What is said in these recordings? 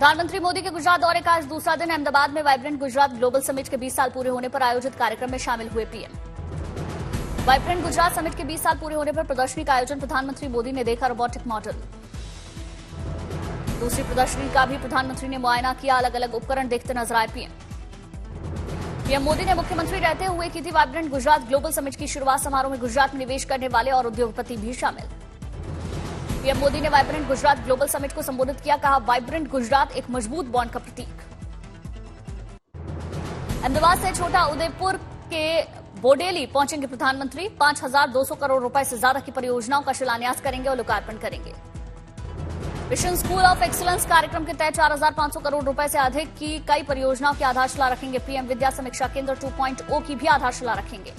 प्रधानमंत्री मोदी के गुजरात दौरे का आज दूसरा दिन। अहमदाबाद में वाइब्रेंट गुजरात ग्लोबल समिट के 20 साल पूरे होने पर आयोजित कार्यक्रम में शामिल हुए पीएम। वाइब्रेंट गुजरात समिट के 20 साल पूरे होने पर प्रदर्शनी का आयोजन प्रधानमंत्री मोदी ने देखा रोबोटिक मॉडल। दूसरी प्रदर्शनी का भी प्रधानमंत्री ने मुआयना किया। अलग अलग उपकरण देखते नजर आए पीएम मोदी ने मुख्यमंत्री रहते हुए की थी वाइब्रेंट गुजरात ग्लोबल समिट की शुरुआत। समारोह में गुजरात में निवेश करने वाले और उद्योगपति भी शामिल। पीएम मोदी ने वाइब्रेंट गुजरात ग्लोबल समिट को संबोधित किया। कहा, वाइब्रेंट गुजरात एक मजबूत बॉन्ड का प्रतीक। अहमदाबाद से छोटा उदयपुर के बोडेली पहुंचेंगे प्रधानमंत्री। 5,200 करोड़ रुपए से ज्यादा की परियोजनाओं का शिलान्यास करेंगे और लोकार्पण करेंगे। मिशन स्कूल ऑफ एक्सीलेंस कार्यक्रम के तहत 4,500 करोड़ रुपए से अधिक की कई परियोजनाओं की आधारशिला रखेंगे पीएम। विद्या समीक्षा केंद्र 2.0 की भी आधारशिला रखेंगे।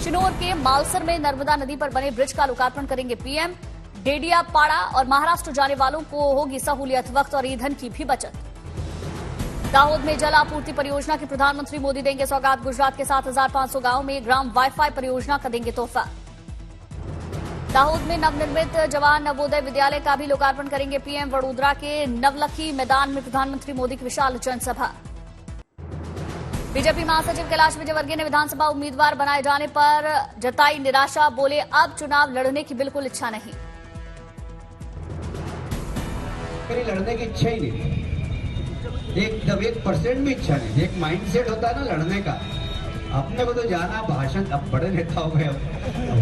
चिनोर के मालसर में नर्मदा नदी पर बने ब्रिज का लोकार्पण करेंगे पीएम। डेडियापाड़ा और महाराष्ट्र जाने वालों को होगी सहूलियत, वक्त और ईंधन की भी बचत। दाहोद में जल आपूर्ति परियोजना की प्रधानमंत्री मोदी देंगे सौगात। गुजरात के 7,500 गांवों में ग्राम वाईफाई परियोजना का देंगे तोहफा। दाहोद में नवनिर्मित जवाहर नवोदय विद्यालय का भी लोकार्पण करेंगे पीएम। वडोदरा के नवलखी मैदान में प्रधानमंत्री मोदी की विशाल जनसभा। बीजेपी महासचिव कैलाश विजयवर्गीय ने विधानसभा उम्मीदवार बनाए जाने पर जताई निराशा। बोले, अब चुनाव लड़ने की बिल्कुल इच्छा नहीं। मेरी लड़ने की इच्छा ही नहीं, एकदम 1% भी इच्छा नहीं। एक माइंडसेट होता है ना लड़ने का, अपने को तो जाना भाषण। अब बड़े नेता हो गए, अब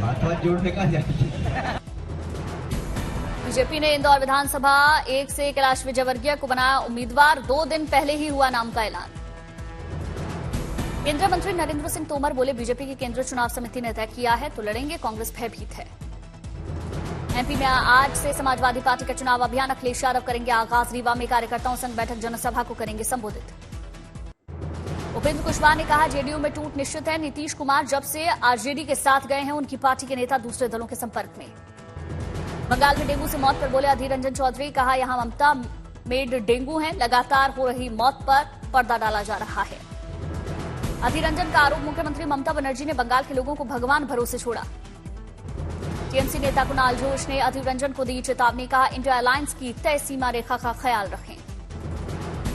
हाथ जोड़ने का जाए। बीजेपी ने इंदौर विधानसभा 1 से कैलाश विजयवर्गीय को बनाया उम्मीदवार। 2 दिन पहले ही हुआ नाम का ऐलान। केंद्रीय मंत्री नरेंद्र सिंह तोमर बोले, बीजेपी की केंद्रीय चुनाव समिति ने तय किया है तो लड़ेंगे, कांग्रेस भयभीत है। एमपी में आज से समाजवादी पार्टी का चुनाव अभियान। अखिलेश यादव करेंगे आगाज। रीवा में कार्यकर्ताओं संग बैठक जनसभा को करेंगे संबोधित। उपेंद्र कुशवाहा ने कहा, जेडीयू में टूट निश्चित है। नीतीश कुमार जब से आरजेडी के साथ गए हैं, उनकी पार्टी के नेता दूसरे दलों के संपर्क में। बंगाल में डेंगू से मौत पर बोले अधीर रंजन चौधरी। कहा, यहां ममता मेड डेंगू है, लगातार हो रही मौत पर पर्दा डाला जा रहा है। अधीर रंजन का आरोप, मुख्यमंत्री ममता बनर्जी ने बंगाल के लोगों को भगवान भरोसे छोड़ा। टीएमसी नेता कुणाल घोष ने अधीर रंजन को दी चेतावनी। कहा, इंडिया अलायंस की तय सीमा रेखा का ख्याल रखें।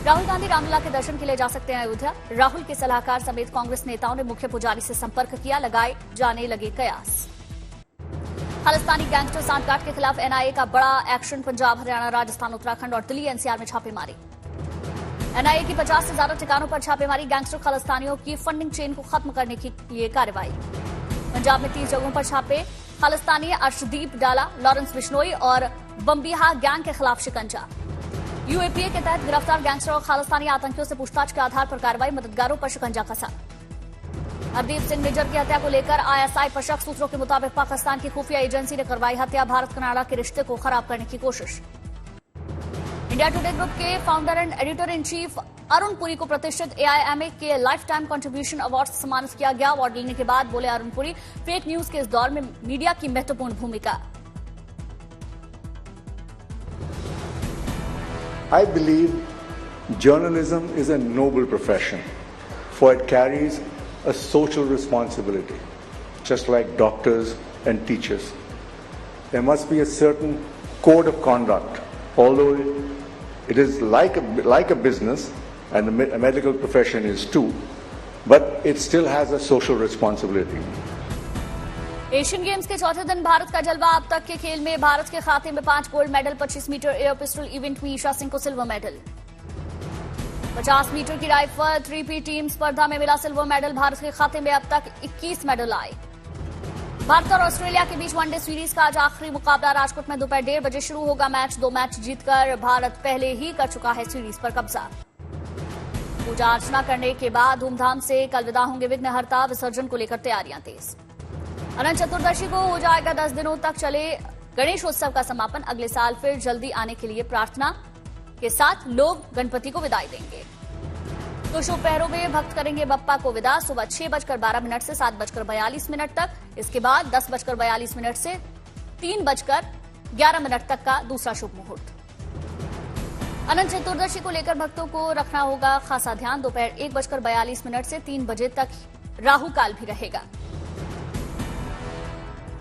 राहुल गांधी रामलला के दर्शन के लिए जा सकते हैं अयोध्या। राहुल के सलाहकार समेत कांग्रेस नेताओं ने मुख्य पुजारी से संपर्क किया। लगाए जाने लगे कयास। खालिस्तानी गैंगस्टर सांठगांठ के खिलाफ एनआईए का बड़ा एक्शन। पंजाब, हरियाणा, राजस्थान, उत्तराखंड और दिल्ली एनसीआर में छापेमारी। एनआईए की 50 से ज्यादा ठिकानों पर छापेमारी। गैंगस्टर खालिस्तानियों की फंडिंग चेन को खत्म करने की लिए कार्रवाई। पंजाब में 30 जगहों पर छापे। खालिस्तानी अर्शदीप डाला, लॉरेंस बिश्नोई और बम्बिहा गैंग के खिलाफ शिकंजा। यूएपीए के तहत गिरफ्तार गैंगस्टर और खालिस्तानी आतंकियों से पूछताछ के आधार पर कार्रवाई। मददगारों पर शिकंजा कसा। हरदीप सिंह निज्जर की हत्या को लेकर आईएसआई पर शक। सूत्रों के मुताबिक पाकिस्तान की खुफिया एजेंसी ने करवाई हत्या। भारत कनाडा के रिश्ते को खराब करने की कोशिश। इंडिया टुडे ग्रुप के founder and editor in chief Arun Puri को प्रतिष्ठित एआईएमए के लाइफ टाइम कंट्रीब्यूशन अवार्ड से सम्मानित किया गया। अवार्ड लेने के बाद बोले अरुण पुरी, फेक न्यूज के इस दौर में मीडिया की महत्वपूर्ण भूमिका। I believe journalism is a noble profession, for it carries a social responsibility, just like doctors and teachers. There must be a certain code of conduct, although it is like a business, and the medical profession is too, but it still has a social responsibility. Asian games के चौथे दिन भारत का जलवा। अब तक के खेल में भारत के खाते में 5 gold medal. 25 metre air pistol event में ईशा सिंह को सिल्वर मेडल। 50 मीटर की राइफल 3P टीम स्पर्धा में मिला सिल्वर मेडल। भारत के खाते में अब तक 21 मेडल आए। भारत और ऑस्ट्रेलिया के बीच वनडे सीरीज का आज आखिरी मुकाबला। राजकोट में दोपहर 1:30 बजे शुरू होगा मैच। 2 मैच जीतकर भारत पहले ही कर चुका है सीरीज पर कब्जा। पूजा अर्चना करने के बाद धूमधाम से कल विदा होंगे विघ्नहर्ता। विसर्जन को लेकर तैयारियां तेज। अनंत चतुर्दशी को हो जाएगा 10 दिनों तक चले गणेशोत्सव का समापन। अगले साल फिर जल्दी आने के लिए प्रार्थना के साथ लोग गणपति को विदाई देंगे। तो शुभ पहरों में भक्त करेंगे बप्पा को विदा। सुबह 6:12 से 7:42 तक। इसके बाद 10:42 से 3:11 तक का दूसरा शुभ मुहूर्त। अनंत चतुर्दशी को लेकर भक्तों को रखना होगा खासा ध्यान। दोपहर 1:42 से 3 बजे तक राहु काल भी रहेगा।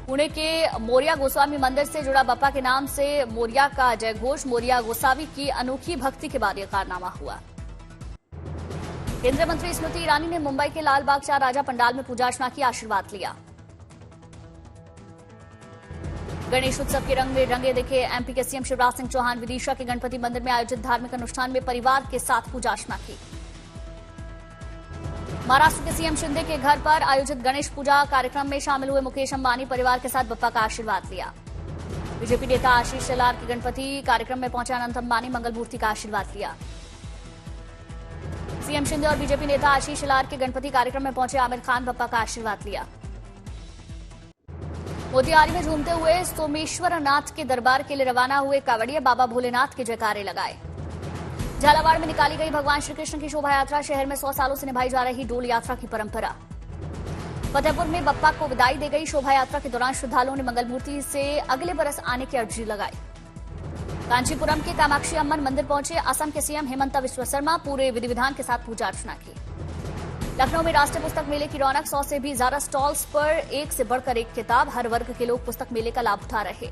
पुणे के मोरिया गोस्वामी मंदिर से जुड़ा बप्पा के नाम से मोरिया का जयघोष। मोरिया गोसावी की अनोखी भक्ति के बाद यह कारनामा हुआ। केंद्रीय मंत्री स्मृति ईरानी ने मुंबई के लालबाग चार राजा पंडाल में पूजा अर्चना की, आशीर्वाद लिया। गणेश उत्सव के रंग में रंगे दिखे एमपी के सीएम शिवराज सिंह चौहान। विदिशा के गणपति मंदिर में आयोजित धार्मिक अनुष्ठान में परिवार के साथ पूजा अर्चना की। महाराष्ट्र के सीएम शिंदे के घर पर आयोजित गणेश पूजा कार्यक्रम में शामिल हुए मुकेश अंबानी। परिवार के साथ बप्पा का आशीर्वाद लिया। बीजेपी नेता आशीष शेलार के गणपति कार्यक्रम में पहुंचे अनंत अंबानी। मंगल मूर्ति का आशीर्वाद लिया। सीएम शिंदे और बीजेपी नेता आशीष शेलार के गणपति कार्यक्रम में पहुंचे आमिर खान। बप्पा का आशीर्वाद लिया। मोतिहारी में झूमते हुए सोमेश्वर नाथ के दरबार के लिए रवाना हुए कांवड़िया बाबा भोलेनाथ के जयकारे लगाए। झालावाड़ में निकाली गई भगवान श्रीकृष्ण की शोभा यात्रा। शहर में 100 सालों से निभाई जा रही डोल यात्रा की परंपरा। फतेहपुर में बप्पा को विदाई दी गई। शोभा यात्रा के दौरान श्रद्धालुओं ने मंगल मूर्ति से अगले बरस आने की अर्जी लगाई। कांचीपुरम के कामाक्षी अम्मन मंदिर पहुंचे असम के सीएम हेमंत बिस्वा शर्मा। पूरे विधि विधान के साथ पूजा अर्चना की। लखनऊ में राष्ट्रीय पुस्तक मेले की रौनक। 100 से भी ज्यादा स्टॉल्स पर एक से बढ़कर एक किताब। हर वर्ग के लोग पुस्तक मेले का लाभ उठा रहे।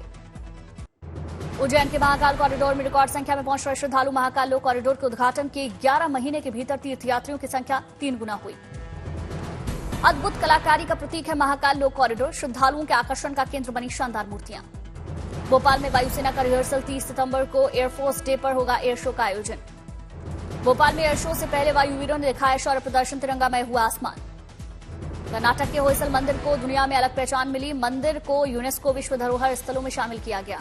उज्जैन के महाकाल कॉरिडोर में रिकॉर्ड संख्या में पहुंच रहे श्रद्धालु। महाकाल लोक कॉरिडोर के उद्घाटन के 11 महीने के भीतर तीर्थयात्रियों की संख्या 3 गुना हुई। अद्भुत कलाकारी का प्रतीक है महाकाल लोक कॉरिडोर। श्रद्धालुओं के आकर्षण का केंद्र बनी शानदार मूर्तियां। भोपाल में वायुसेना का रिहर्सल। 30 सितंबर को एयरफोर्स डे पर होगा एयर शो का आयोजन। भोपाल में एयर शो से पहले वायुवीरों ने दिखाया शौर्य प्रदर्शन। तिरंगामय हुआ आसमान। कर्नाटक के होयसल मंदिर को दुनिया में अलग पहचान मिली। मंदिर को यूनेस्को विश्व धरोहर स्थलों में शामिल किया गया।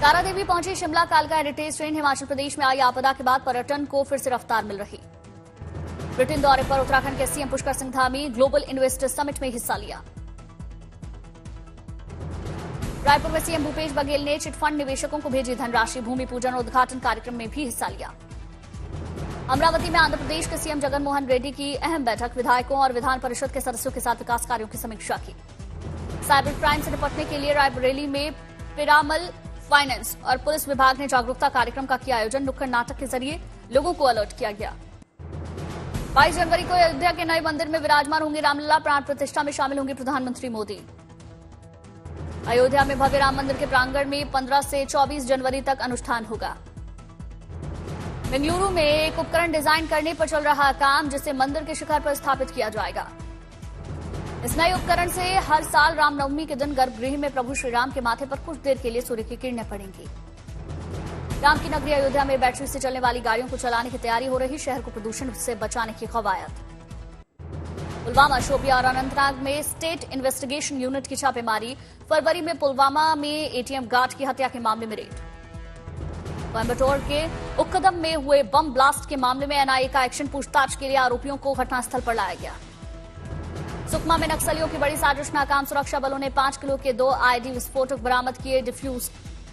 तारादेवी पहुंची शिमला कालका हेरिटेज ट्रेन। हिमाचल प्रदेश में आई आपदा के बाद पर्यटन को फिर से रफ्तार मिल रही। ब्रिटेन दौरे पर उत्तराखंड के CM Pushkar Singh Dhami global investor summit में हिस्सा लिया। रायपुर में सीएम भूपेश बघेल ने चिटफंड निवेशकों को भेजी धनराशि। भूमि पूजन और उद्घाटन कार्यक्रम में भी हिस्सा लिया। अमरावती में आंध्र प्रदेश के सीएम जगन मोहन रेड्डी की अहम बैठक। विधायकों और विधान परिषद के सदस्यों के साथ विकास कार्यों की समीक्षा की। साइबर क्राइम से निपटने के लिए रायबरेली में पिरामल फाइनेंस और पुलिस विभाग ने जागरूकता कार्यक्रम का किया आयोजन। नुक्कड़ नाटक के जरिए लोगों को अलर्ट किया गया। 22 जनवरी को अयोध्या के नए मंदिर में विराजमान होंगे रामलला। प्राण प्रतिष्ठा में शामिल होंगे प्रधानमंत्री मोदी। अयोध्या में भव्य राम मंदिर के प्रांगण में 15 से 24 जनवरी तक अनुष्ठान होगा। बेंगलुरु में एक उपकरण डिजाइन करने पर चल रहा काम, जिसे मंदिर के शिखर पर स्थापित किया जाएगा। इस नए उपकरण से हर साल रामनवमी के दिन गर्भगृह में प्रभु श्रीराम के माथे पर कुछ देर के लिए सूर्य की किरणें पड़ेंगी। राम की नगरी अयोध्या में बैटरी से चलने वाली गाड़ियों को चलाने की तैयारी हो रही। शहर को प्रदूषण से बचाने की कवायद। पुलवामा, शोपियां और अनंतनाग में स्टेट इन्वेस्टिगेशन यूनिट की छापेमारी। फरवरी में पुलवामा में एटीएम गार्ड की हत्या के मामले में रेड। कोयम्बटूर के उक्कदम में हुए बम ब्लास्ट के मामले में एनआईए का एक्शन। पूछताछ के लिए आरोपियों को घटनास्थल पर लाया गया। सुकमा में नक्सलियों की बड़ी साजिश नाकाम। सुरक्षा बलों ने 5 किलो के 2 आईडी विस्फोटक बरामद किए। डिफ्यूज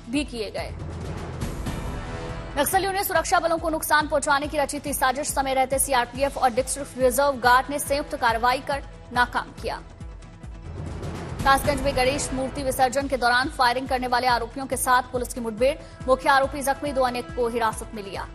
भी किए गए। नक्सलियों ने सुरक्षा बलों को नुकसान पहुंचाने की रची थी साजिश। समय रहते सीआरपीएफ और डिस्ट्रिक्ट रिजर्व गार्ड ने संयुक्त कार्रवाई कर नाकाम किया। कासगंज में गणेश मूर्ति विसर्जन के दौरान फायरिंग करने वाले आरोपियों के साथ पुलिस की मुठभेड़। मुख्य आरोपी जख्मी, 2 अन्य को हिरासत में लिया।